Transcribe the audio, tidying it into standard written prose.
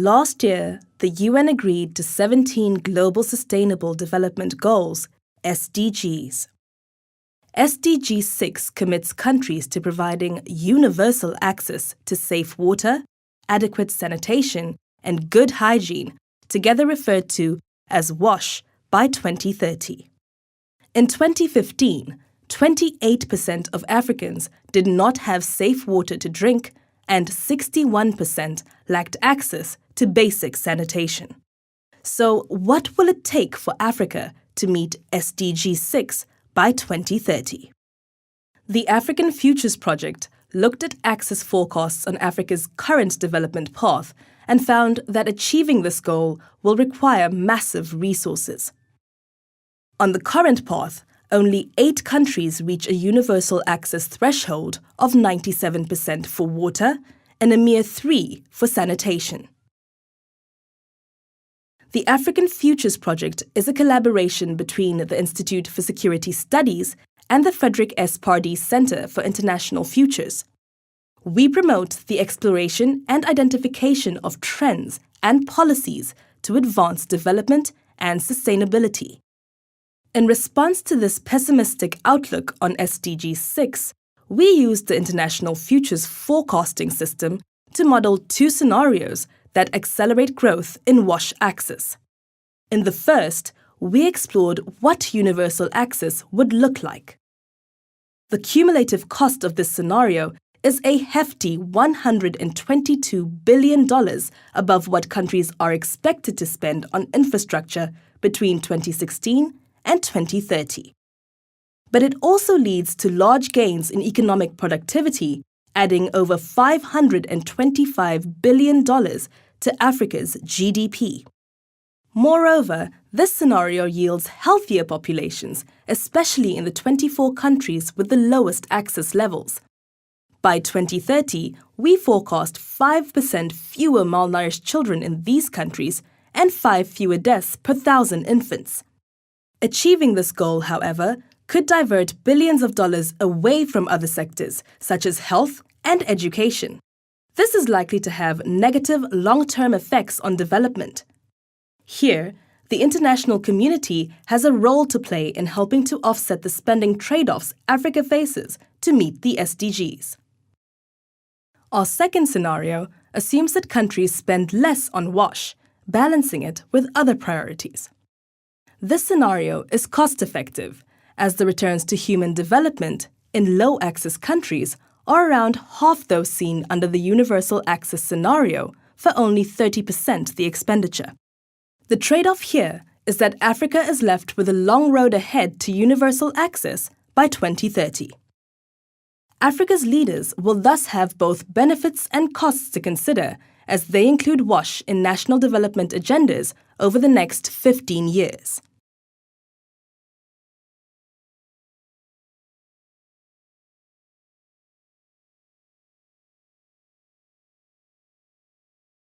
Last year, the UN agreed to 17 Global Sustainable Development Goals, SDGs. SDG6 commits countries to providing universal access to safe water, adequate sanitation, and good hygiene, together referred to as WASH, by 2030. In 2015, 28% of Africans did not have safe water to drink, and 61% lacked access to basic sanitation. So, what will it take for Africa to meet SDG6 by 2030? The African Futures Project looked at access forecasts on Africa's current development path and found that achieving this goal will require massive resources. On the current path, only 8 countries reach a universal access threshold of 97% for water and a mere 3 for sanitation. The African Futures Project is a collaboration between the Institute for Security Studies and the Frederick S. Pardee Center for International Futures. We promote the exploration and identification of trends and policies to advance development and sustainability. In response to this pessimistic outlook on SDG 6, we used the International Futures Forecasting System to model 2 scenarios that accelerate growth in WASH access. In the first, we explored what universal access would look like. The cumulative cost of this scenario is a hefty $122 billion above what countries are expected to spend on infrastructure between 2016 and 2030. But it also leads to large gains in economic productivity, adding over $525 billion to Africa's GDP. Moreover, this scenario yields healthier populations, especially in the 24 countries with the lowest access levels. By 2030, we forecast 5% fewer malnourished children in these countries and 5 fewer deaths per 1,000 infants. Achieving this goal, however, could divert billions of dollars away from other sectors, such as health and education. This is likely to have negative long-term effects on development. Here, the international community has a role to play in helping to offset the spending trade-offs Africa faces to meet the SDGs. Our second scenario assumes that countries spend less on WASH, balancing it with other priorities. This scenario is cost-effective, as the returns to human development in low-access countries are around half those seen under the universal access scenario for only 30% the expenditure. The trade-off here is that Africa is left with a long road ahead to universal access by 2030. Africa's leaders will thus have both benefits and costs to consider as they include WASH in national development agendas over the next 15 years.